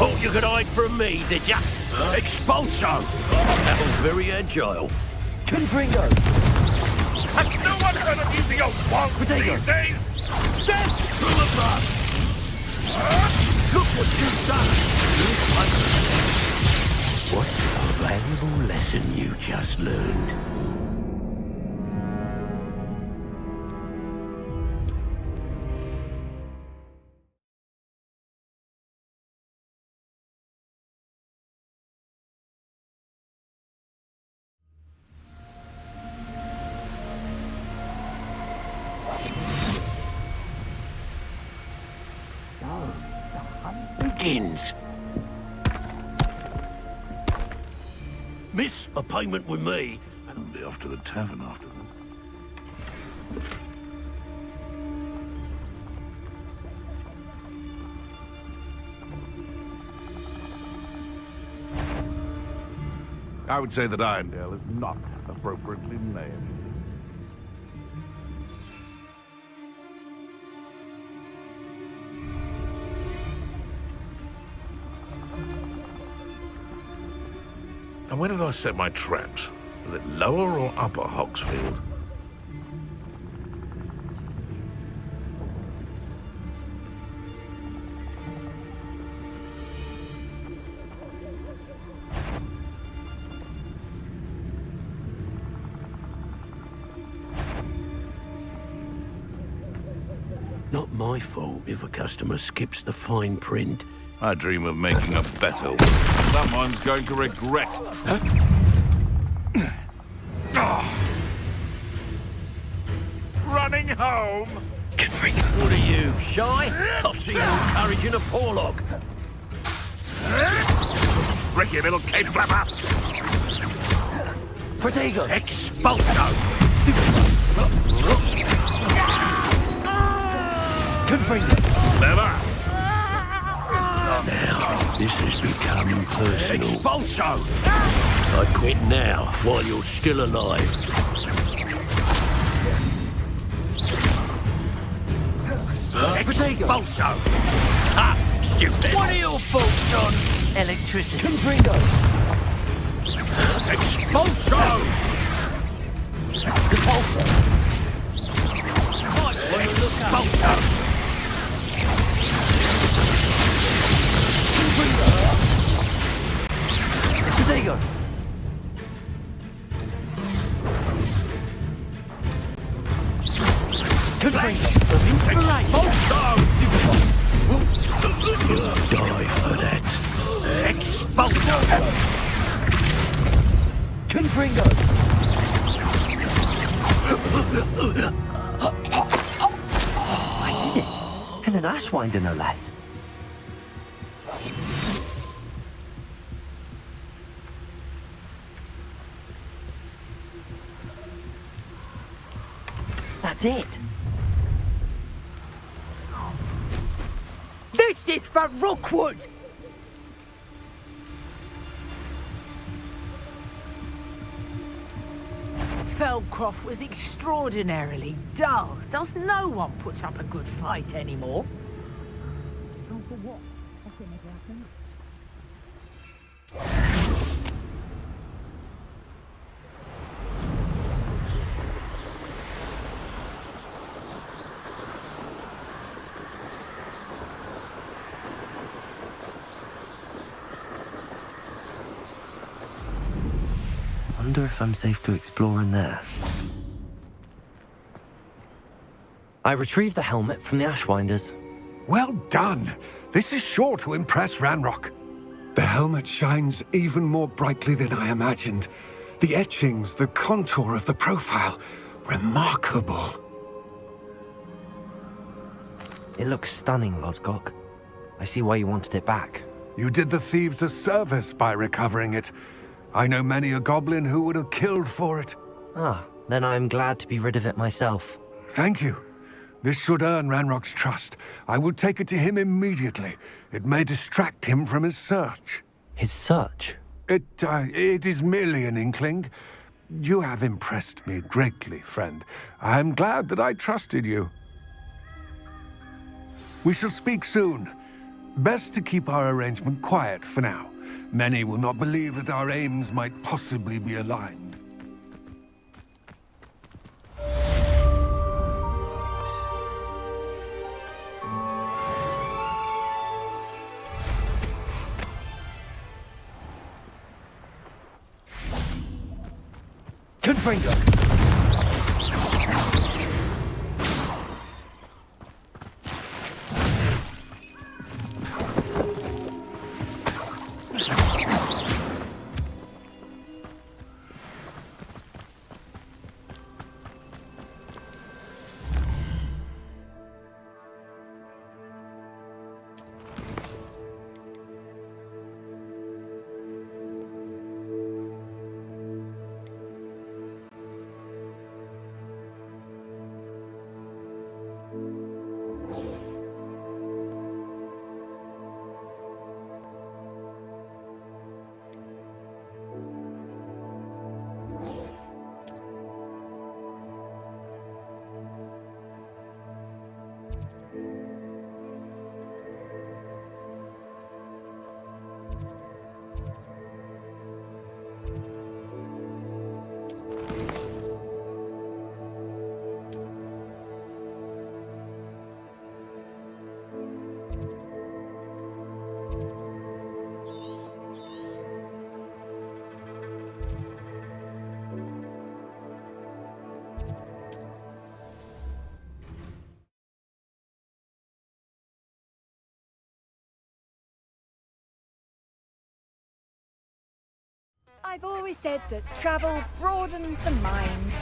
Thought you could hide from me, did ya? Expulso! That was very agile. Confringo! Has no one heard of using a wand these days? Death to the blood! Look what you've done! What a valuable lesson you just learned. Begins. Miss a payment with me, and I'll be off to the tavern after them. I would say that Irondale is not appropriately named. And where did I set my traps? Was it lower or upper Hogsfield? Not my fault if a customer skips the fine print. I dream of making a better one. Someone's going to regret it. Running home! What are you, shy? I've seen you encouraging a Porlock. Ricky little cave flapper! Protego! Expulso! Confringo! Never! Now, this has become personal. Expulso! I quit now, while you're still alive. Expulso! Ha! Stupid! What are your thoughts on electricity? Confringo! Expulso! Expulso! Expulso! Protego! You'll die for that. Expulso! Confringo! I did it! And an Ashwinder, no less. That's it. This is for Rookwood! Feldcroft was extraordinarily dull. Does no one put up a good fight anymore? Wonder if I'm safe to explore in there. I retrieved the helmet from the Ashwinders. Well done. This is sure to impress Ranrock. The helmet shines even more brightly than I imagined. The etchings, the contour of the profile, remarkable. It looks stunning, Lodgok. I see why you wanted it back. You did the thieves a service by recovering it. I know many a goblin who would have killed for it. Ah, then I'm glad to be rid of it myself. Thank you. This should earn Ranrock's trust. I will take it to him immediately. It may distract him from his search. His search? It is merely an inkling. You have impressed me greatly, friend. I am glad that I trusted you. We shall speak soon. Best to keep our arrangement quiet for now. Many will not believe that our aims might possibly be aligned. Confringo! I've always said that travel broadens the mind.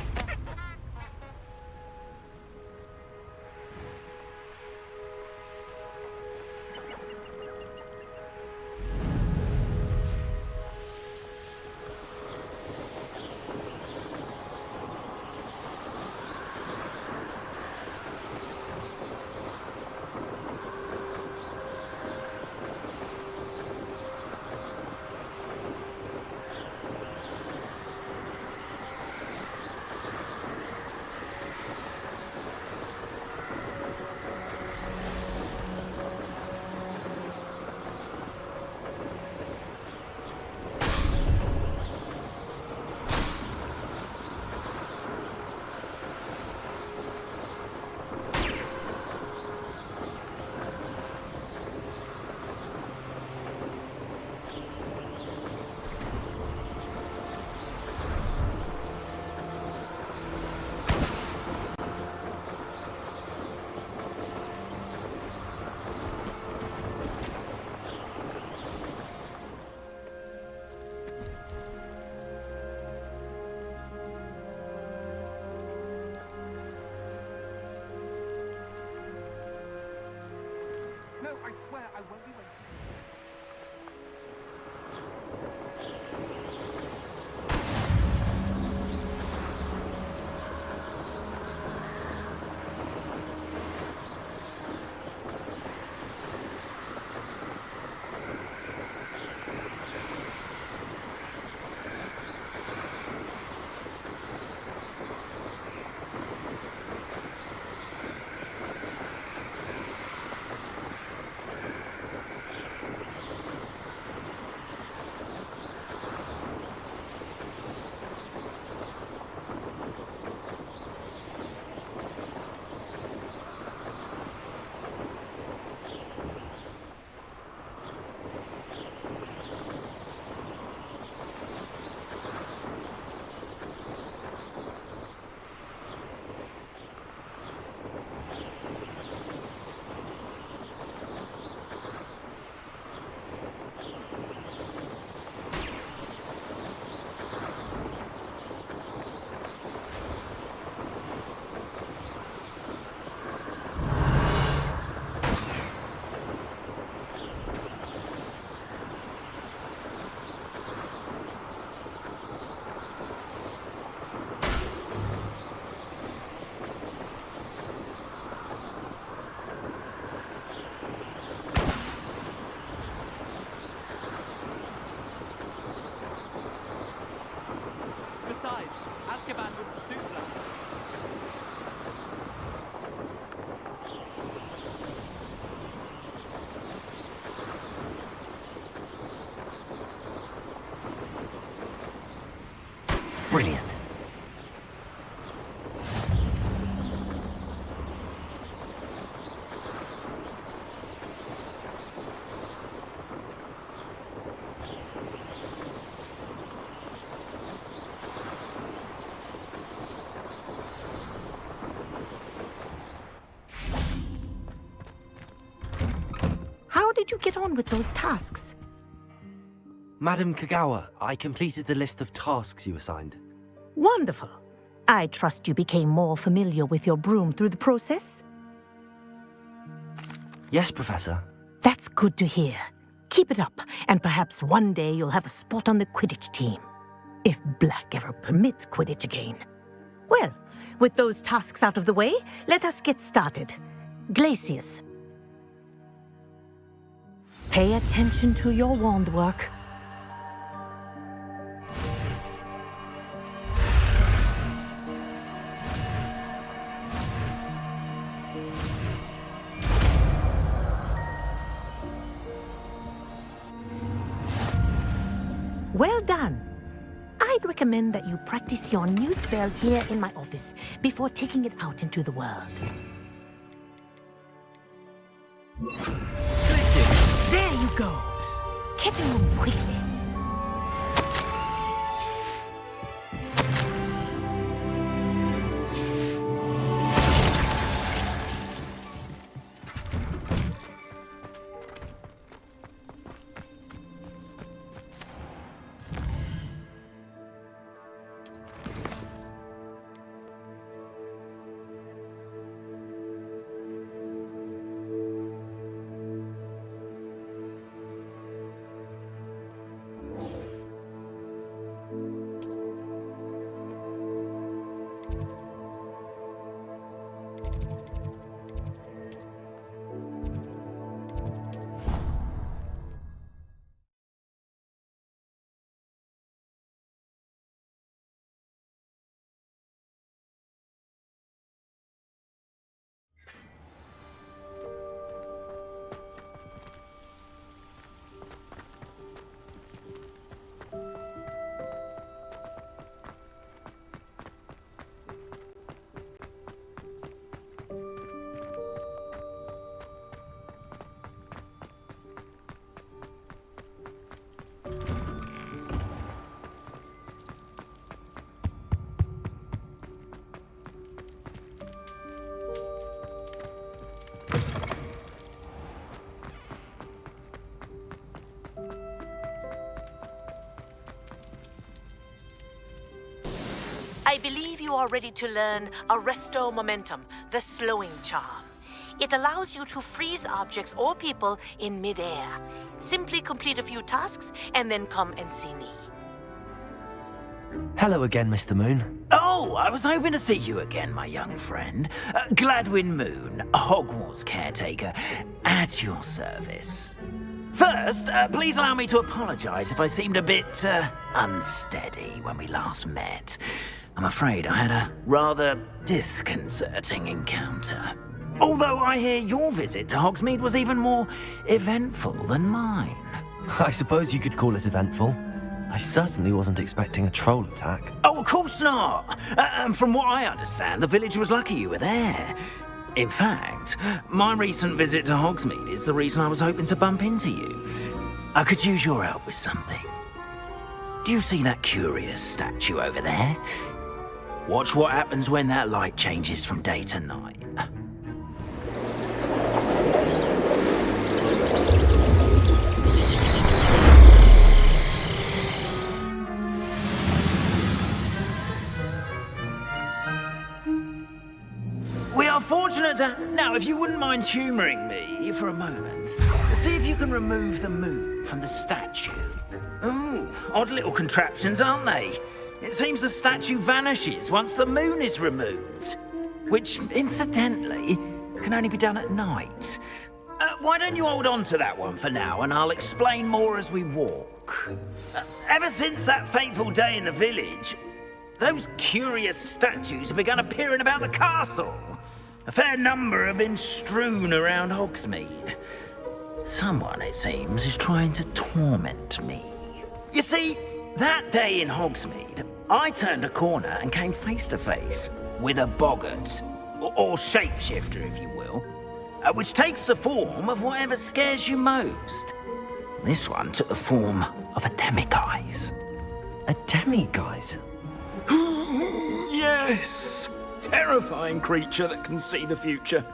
No, I swear I won't be waiting. Brilliant. How did you get on with those tasks? Madam Kagawa, I completed the list of tasks you assigned. Wonderful. I trust you became more familiar with your broom through the process? Yes, Professor. That's good to hear. Keep it up, and perhaps one day you'll have a spot on the Quidditch team. If Black ever permits Quidditch again. Well, with those tasks out of the way, let us get started. Glacius. Pay attention to your wand work. Well done. I'd recommend that you practice your new spell here in my office before taking it out into the world. There you go. Get to move quickly. believe you are ready to learn Arresto Momentum, the slowing charm. It allows you to freeze objects or people in midair. Simply complete a few tasks and then come and see me. Hello again, Mr. Moon. Oh, I was hoping to see you again, my young friend. Gladwin Moon, Hogwarts caretaker, at your service. First, please allow me to apologize if I seemed a bit unsteady when we last met. I'm afraid I had a rather disconcerting encounter. Although I hear your visit to Hogsmeade was even more eventful than mine. I suppose you could call it eventful. I certainly wasn't expecting a troll attack. Oh, of course not. And from what I understand, the village was lucky you were there. In fact, my recent visit to Hogsmeade is the reason I was hoping to bump into you. I could use your help with something. Do you see that curious statue over there? Watch what happens when that light changes from day to night. We are fortunate to... Now, if you wouldn't mind humouring me for a moment, see if you can remove the moon from the statue. Ooh, odd little contraptions, aren't they? It seems the statue vanishes once the moon is removed. Which, incidentally, can only be done at night. Why don't you hold on to that one for now, and I'll explain more as we walk. Ever since that fateful day in the village, those curious statues have begun appearing about the castle. A fair number have been strewn around Hogsmeade. Someone, it seems, is trying to torment me. You see, that day in Hogsmeade, I turned a corner and came face to face with a boggart, or shapeshifter, if you will, which takes the form of whatever scares you most. This one took the form of a demiguise. A demiguise? Yes! Terrifying creature that can see the future.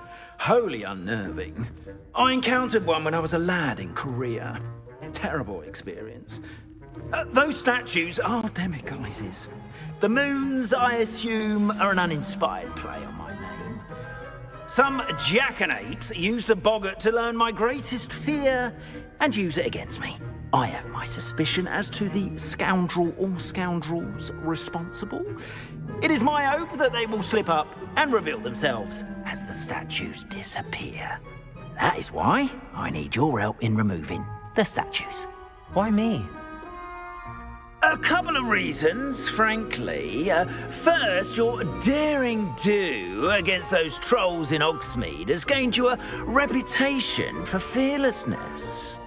Wholly unnerving. I encountered one when I was a lad in Korea. Terrible experience. Those statues are demiguises. The moons, I assume, are an uninspired play on my name. Some jackanapes used a boggart to learn my greatest fear and use it against me. I have my suspicion as to the scoundrel or scoundrels responsible. It is my hope that they will slip up and reveal themselves as the statues disappear. That is why I need your help in removing the statues. Why me? A couple of reasons, frankly. First, your daring do against those trolls in Hogsmeade has gained you a reputation for fearlessness.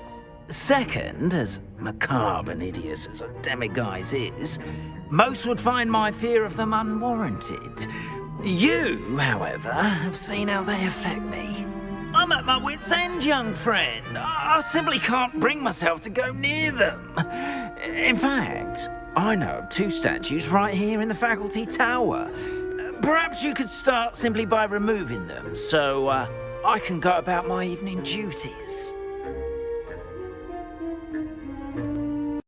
Second, as macabre and hideous as a demiguise is, most would find my fear of them unwarranted. You, however, have seen how they affect me. I'm at my wit's end, young friend. I simply can't bring myself to go near them. In fact, I know of two statues right here in the faculty tower. Perhaps you could start simply by removing them, so I can go about my evening duties.